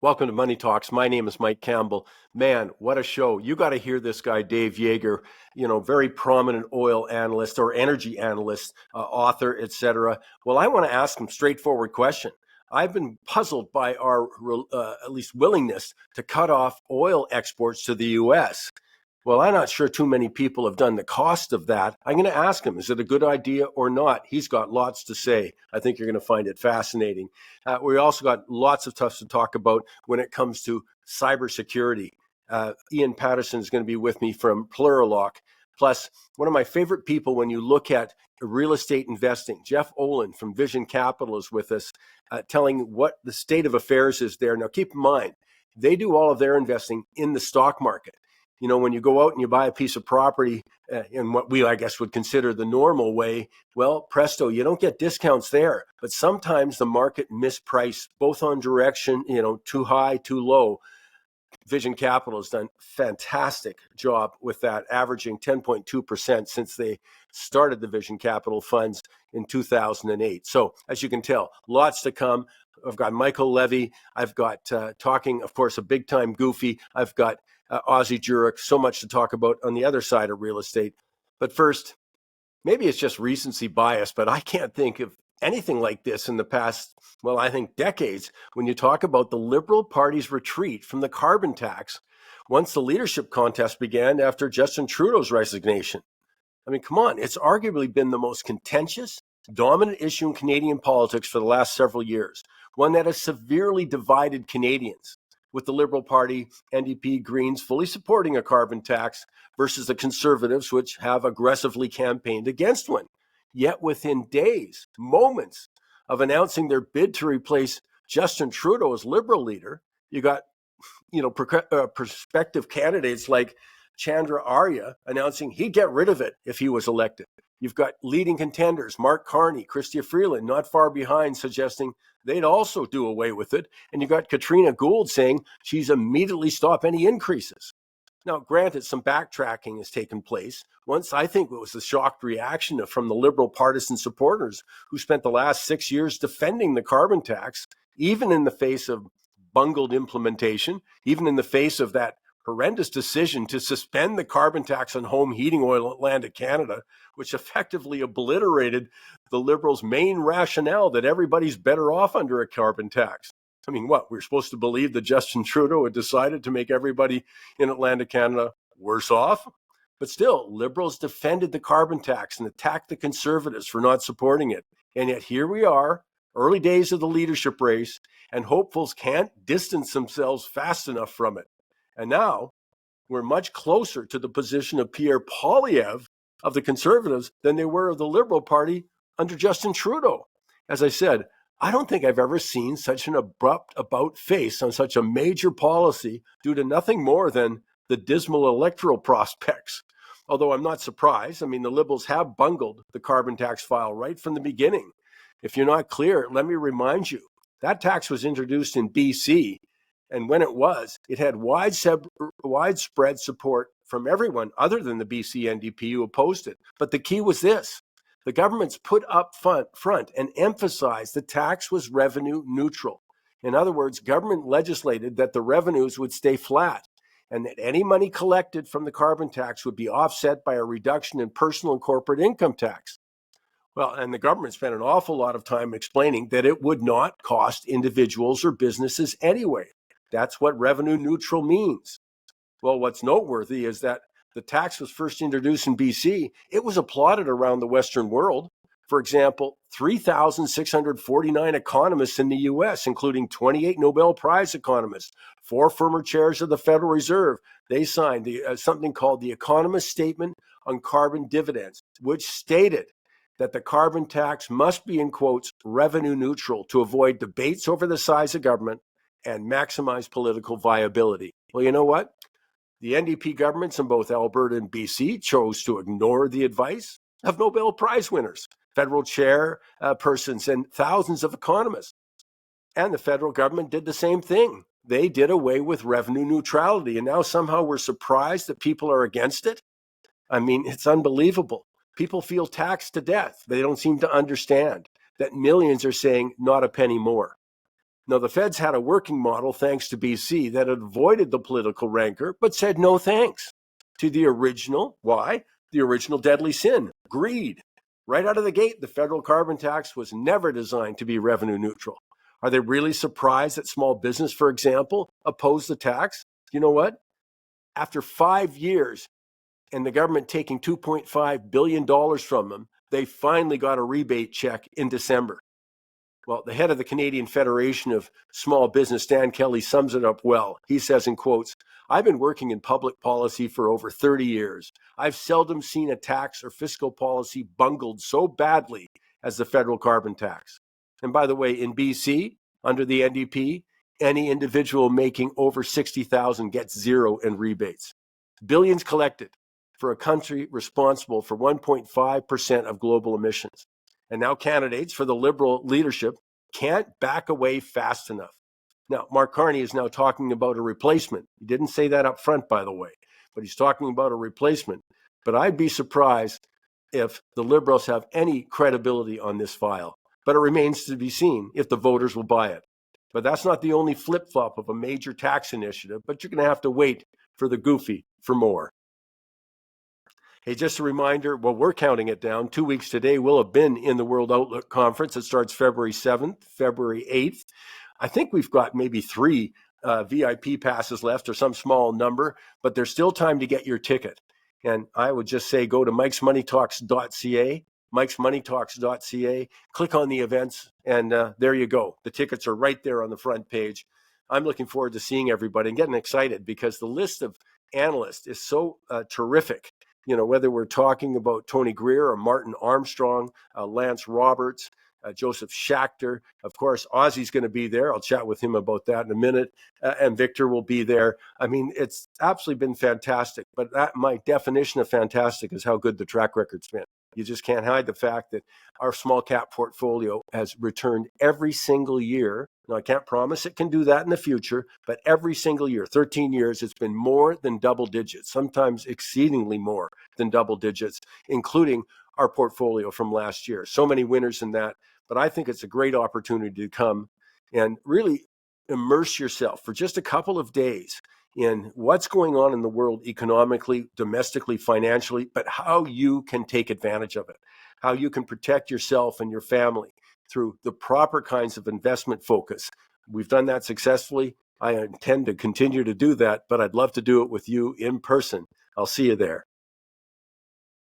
Welcome to Money Talks. My name is Mike Campbell. Man, what a show. You got to hear this guy, Dave Yeager, very prominent oil analyst or energy analyst, author, etc. Well, I want to ask him a straightforward question. I've been puzzled by our at least willingness to cut off oil exports to the U.S. Well, I'm not sure too many people have done the cost of that. I'm going to ask him, is it a good idea or not? He's got lots to say. I think you're going to find it fascinating. We also got lots of stuff to talk about when it comes to cybersecurity. Ian Patterson is going to be with me from Plurilock. Plus, one of my favorite people when you look at real estate investing, Jeff Olin from Vision Capital is with us, telling what the state of affairs is there. Now, keep in mind, they do all of their investing in the stock market. When you go out and you buy a piece of property in what we, I guess, would consider the normal way, well, presto, you don't get discounts there. But sometimes the market mispriced both on direction, too high, too low. Vision Capital has done a fantastic job with that, averaging 10.2% since they started the Vision Capital funds in 2008. So as you can tell, lots to come. I've got Michael Levy. I've got talking, of course, a big time goofy. I've got Ozzie Jurek. So much to talk about on the other side of real estate. But first, maybe it's just recency bias, but I can't think of anything like this in the past, well, I think decades, when you talk about the Liberal Party's retreat from the carbon tax once the leadership contest began after Justin Trudeau's resignation. I mean, come on, it's arguably been the most contentious, dominant issue in Canadian politics for the last several years, one that has severely divided Canadians, with the Liberal Party, NDP, Greens fully supporting a carbon tax versus the Conservatives, which have aggressively campaigned against one. Yet within days, moments of announcing their bid to replace Justin Trudeau as Liberal leader, you got, prospective candidates like Chandra Arya announcing he'd get rid of it if he was elected. You've got leading contenders, Mark Carney, Chrystia Freeland, not far behind, suggesting they'd also do away with it. And you got Katrina Gould saying she's immediately stop any increases. Now, granted, some backtracking has taken place. Once, I think it was the shocked reaction from the Liberal partisan supporters who spent the last 6 years defending the carbon tax, even in the face of bungled implementation, even in the face of that horrendous decision to suspend the carbon tax on home heating oil in Atlantic Canada, which effectively obliterated the Liberals' main rationale that everybody's better off under a carbon tax. I mean, what, we're supposed to believe that Justin Trudeau had decided to make everybody in Atlantic Canada worse off? But still, Liberals defended the carbon tax and attacked the Conservatives for not supporting it. And yet here we are, early days of the leadership race, and hopefuls can't distance themselves fast enough from it. And now we're much closer to the position of Pierre Poilievre of the Conservatives than they were of the Liberal Party under Justin Trudeau. As I said, I don't think I've ever seen such an abrupt about face on such a major policy due to nothing more than the dismal electoral prospects. Although I'm not surprised. I mean, the Liberals have bungled the carbon tax file right from the beginning. If you're not clear, let me remind you, that tax was introduced in BC, and when it had widespread support from everyone other than the BC NDP who opposed it. But the key was this. The governments put up front and emphasized the tax was revenue neutral. In other words, government legislated that the revenues would stay flat and that any money collected from the carbon tax would be offset by a reduction in personal and corporate income tax. Well, and the government spent an awful lot of time explaining that it would not cost individuals or businesses anyway. That's what revenue neutral means. Well, what's noteworthy is that the tax was first introduced in BC. It was applauded around the Western world. For example, 3,649 economists in the US, including 28 Nobel Prize economists, 4 former chairs of the Federal Reserve, they signed something called the Economist Statement on Carbon Dividends, which stated that the carbon tax must be, in quotes, revenue neutral to avoid debates over the size of government and maximize political viability. Well, you know what? The NDP governments in both Alberta and BC chose to ignore the advice of Nobel Prize winners, federal chair persons, and thousands of economists. And the federal government did the same thing. They did away with revenue neutrality, and now somehow we're surprised that people are against it. I mean, it's unbelievable. People feel taxed to death. They don't seem to understand that millions are saying not a penny more. Now, the feds had a working model, thanks to BC, that avoided the political rancor, but said no thanks to the original, why? The original deadly sin, greed. Right out of the gate, the federal carbon tax was never designed to be revenue neutral. Are they really surprised that small business, for example, opposed the tax? You know what? After 5 years and the government taking $2.5 billion from them, they finally got a rebate check in December. Well, the head of the Canadian Federation of Small Business, Stan Kelly, sums it up well. He says, in quotes, "I've been working in public policy for over 30 years. I've seldom seen a tax or fiscal policy bungled so badly as the federal carbon tax." And by the way, in BC, under the NDP, any individual making over 60,000 gets zero in rebates. Billions collected for a country responsible for 1.5% of global emissions. And now candidates for the Liberal leadership can't back away fast enough. Now, Mark Carney is now talking about a replacement. He didn't say that up front, by the way, but he's talking about a replacement. But I'd be surprised if the Liberals have any credibility on this file. But it remains to be seen if the voters will buy it. But that's not the only flip-flop of a major tax initiative, but you're going to have to wait for the goofy for more. Hey, just a reminder, well, we're counting it down. 2 weeks today, we'll have been in the World Outlook Conference. It starts February 7th, February 8th. I think we've got maybe 3 VIP passes left or some small number, but there's still time to get your ticket. And I would just say go to mikesmoneytalks.ca, mikesmoneytalks.ca, click on the events, and there you go. The tickets are right there on the front page. I'm looking forward to seeing everybody and getting excited because the list of analysts is so terrific. You know, whether we're talking about Tony Greer or Martin Armstrong, Lance Roberts, Joseph Schachter. Of course, Ozzy's going to be there. I'll chat with him about that in a minute. And Victor will be there. I mean, it's absolutely been fantastic. But my definition of fantastic is how good the track record's been. You just can't hide the fact that our small cap portfolio has returned every single year. Now, I can't promise it can do that in the future, but every single year, 13 years, it's been more than double digits, sometimes exceedingly more than double digits, including our portfolio from last year. So many winners in that. But I think it's a great opportunity to come and really immerse yourself for just a couple of days in what's going on in the world economically, domestically, financially, but how you can take advantage of it, how you can protect yourself and your family through the proper kinds of investment focus. We've done that successfully. I intend to continue to do that, but I'd love to do it with you in person. I'll see you there.